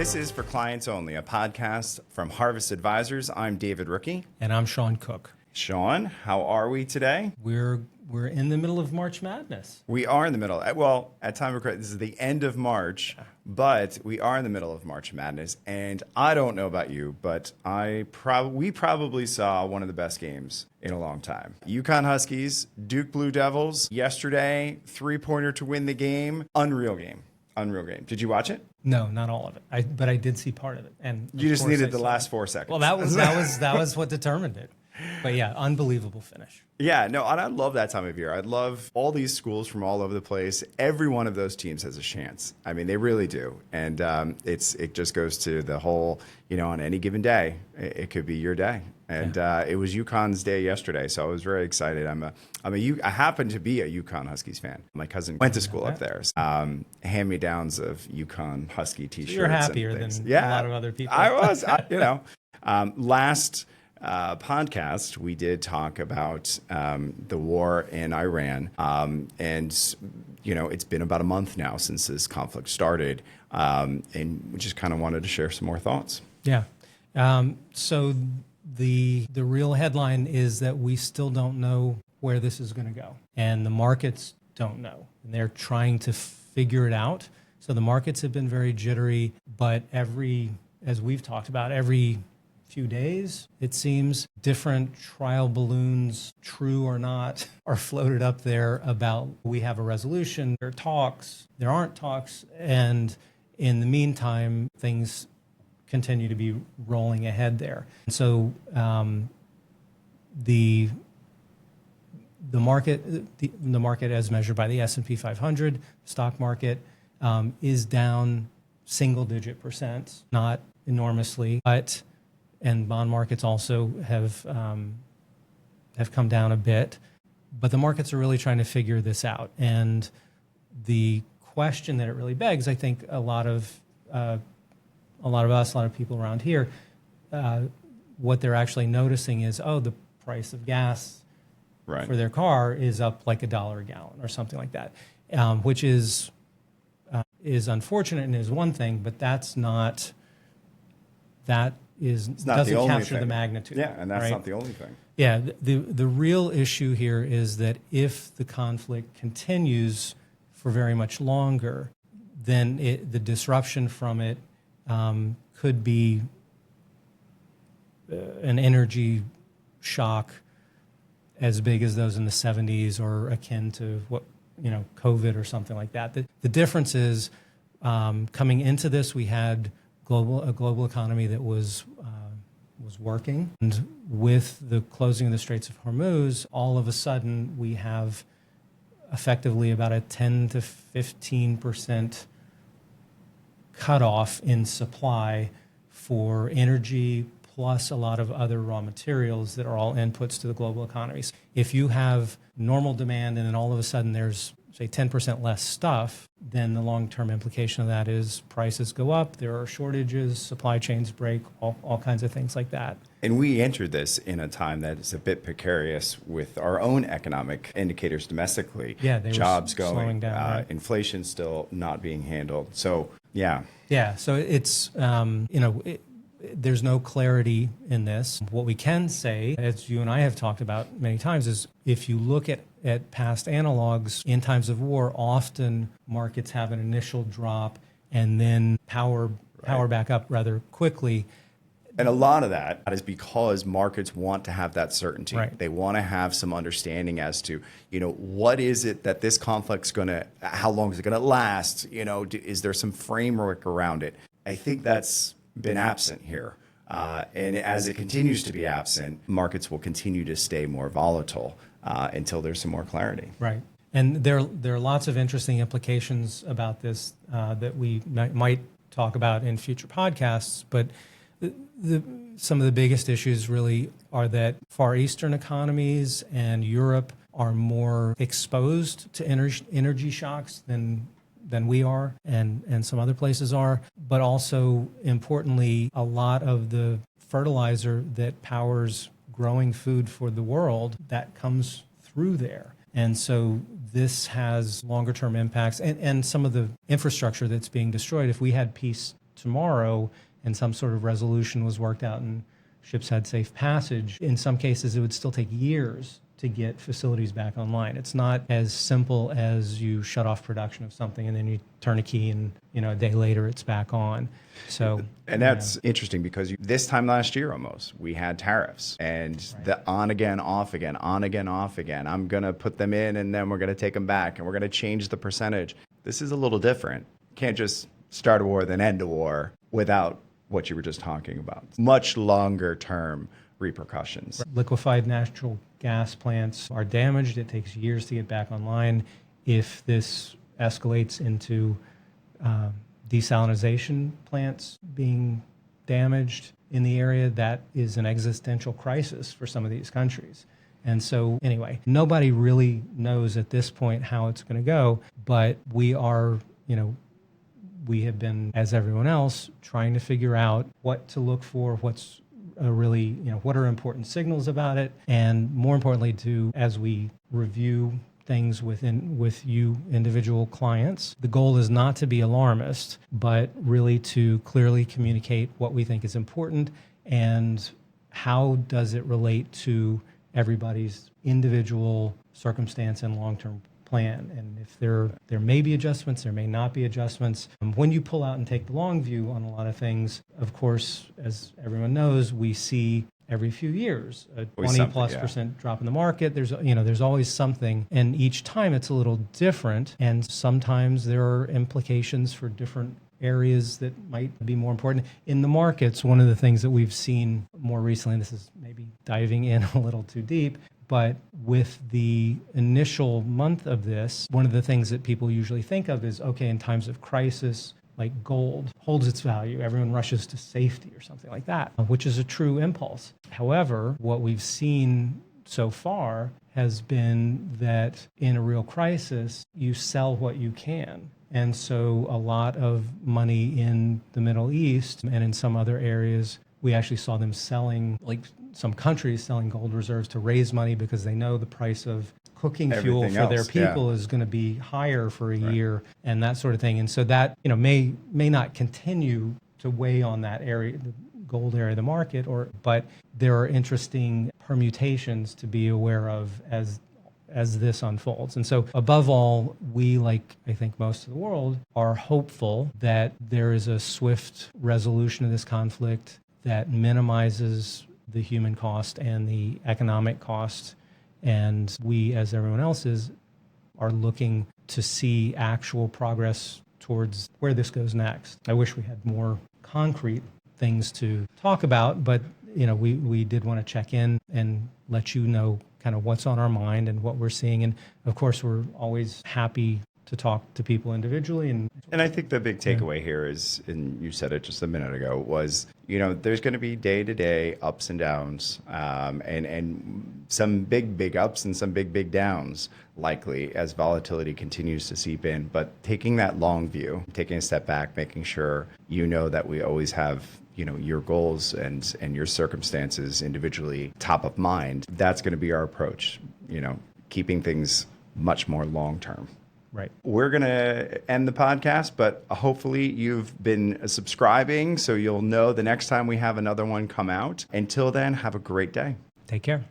This is For Clients Only, a podcast from Harvest Advisors. I'm David Rookie. And I'm Sean Cook. Sean, how are we today? We're in the middle of March Madness. We are in the middle. Well, at time of this is the end of March, but we are in the middle of March Madness. And I don't know about you, but we probably saw one of the best games in a long time. UConn Huskies, Duke Blue Devils. Yesterday, 3-pointer to win the game. Unreal game. Unreal game. Did you watch it? No, not all of it. But I did see part of it. And you just needed the last 4 seconds. Well, that was what determined it. But yeah, unbelievable finish. Yeah, no, and I love that time of year. I love all these schools from all over the place. Every one of those teams has a chance. I mean, they really do. And it just goes to the whole, on any given day, it could be your day. And it was UConn's day yesterday, so I was very excited. I happen to be a UConn Huskies fan. My cousin went to school up there. Hand-me-downs of UConn Husky T-shirts. So you're happier than a lot of other people. I was, last podcast, we did talk about the war in Iran. And it's been about a month now since this conflict started. And we just kind of wanted to share some more thoughts. Yeah. So the real headline is that we still don't know where this is going to go. And the markets don't know. And they're trying to figure it out. So the markets have been very jittery, but as we've talked about, every few days, it seems, different trial balloons, true or not, are floated up there about we have a resolution, there are talks, there aren't talks, and in the meantime, things continue to be rolling ahead there. And so the market as measured by the S&P 500 stock market is down single-digit %, not enormously, and bond markets also have come down a bit, but the markets are really trying to figure this out. And the question that it really begs, I think, a lot of people around here, what they're actually noticing is, the price of gas for their car is up like $1 a gallon or something like that, which is unfortunate and is one thing, but doesn't capture the magnitude. Yeah, and that's not the only thing. Yeah, the real issue here is that if the conflict continues for very much longer, then the disruption from it could be an energy shock as big as those in the 70s or akin to what COVID or something like that. The difference is coming into this, we had a global economy that was working, and with the closing of the Straits of Hormuz, all of a sudden we have effectively about a 10 to 15% cutoff in supply for energy, plus a lot of other raw materials that are all inputs to the global economies. If you have normal demand and then all of a sudden there's, say, 10% less stuff, then the long-term implication of that is prices go up, there are shortages, supply chains break, all kinds of things like that. And we entered this in a time that is a bit precarious with our own economic indicators domestically. Yeah, they jobs were slowing down, right? Inflation still not being handled. So, yeah. Yeah, so it's, there's no clarity in this. What we can say, as you and I have talked about many times, is if you look at past analogs, in times of war, often markets have an initial drop and then power back up rather quickly. And a lot of that is because markets want to have that certainty. Right. They want to have some understanding as to, what is it that this conflict's how long is it going to last? Is there some framework around it? I think that's been absent here. And as it continues to be absent, markets will continue to stay more volatile until there's some more clarity. Right. And there are lots of interesting implications about this that we might talk about in future podcasts. But some of the biggest issues really are that Far Eastern economies and Europe are more exposed to energy shocks than we are, and some other places are. But also, importantly, a lot of the fertilizer that powers growing food for the world, that comes through there. And so this has longer term impacts and some of the infrastructure that's being destroyed. If we had peace tomorrow and some sort of resolution was worked out and ships had safe passage. In some cases, it would still take years to get facilities back online. It's not as simple as you shut off production of something and then you turn a key and a day later it's back on. So, and that's interesting because this time last year almost we had tariffs and the on again, off again, on again, off again. I'm going to put them in and then we're going to take them back and we're going to change the percentage. This is a little different. You can't just start a war then end a war without what you were just talking about. Much longer term repercussions. Liquefied natural gas plants are damaged. It takes years to get back online. If this escalates into desalination plants being damaged in the area, that is an existential crisis for some of these countries. And so anyway, nobody really knows at this point how it's going to go, but we are, we have been, as everyone else, trying to figure out what to look for, what's really, what are important signals about it, and more importantly, as we review things with you individual clients, the goal is not to be alarmist, but really to clearly communicate what we think is important and how does it relate to everybody's individual circumstance and long-term plan. And if there may be adjustments, there may not be adjustments. When you pull out and take the long view on a lot of things, of course, as everyone knows, we see every few years a 20+% drop in the market. There's always something, and each time it's a little different, and sometimes there are implications for different areas that might be more important. In the markets, one of the things that we've seen more recently, and this is maybe diving in a little too deep, but with the initial month of this, one of the things that people usually think of is, okay, in times of crisis, like gold holds its value. Everyone rushes to safety or something like that, which is a true impulse. However, what we've seen so far has been that in a real crisis, you sell what you can. And so a lot of money in the Middle East and in some other areas, we actually saw them selling, like some countries selling gold reserves to raise money because they know the price of cooking fuel for their people is going to be higher for a year and that sort of thing. And so that, may not continue to weigh on that area, the gold area of the market, but there are interesting permutations to be aware of as this unfolds. And so above all, we, like I think most of the world, are hopeful that there is a swift resolution of this conflict that minimizes the human cost and the economic cost. And we, as everyone else is, are looking to see actual progress towards where this goes next. I wish we had more concrete things to talk about, but we did want to check in and let you know kind of what's on our mind and what we're seeing. And of course, we're always happy to talk to people individually. And I think the big takeaway here is, and you said it just a minute ago, was, there's going to be day-to-day ups and downs, and some big ups and some big downs, likely, as volatility continues to seep in. But taking that long view, taking a step back, making sure that we always have your goals and your circumstances individually top of mind, that's going to be our approach, keeping things much more long-term. Right. We're going to end the podcast, but hopefully you've been subscribing so you'll know the next time we have another one come out. Until then, have a great day. Take care.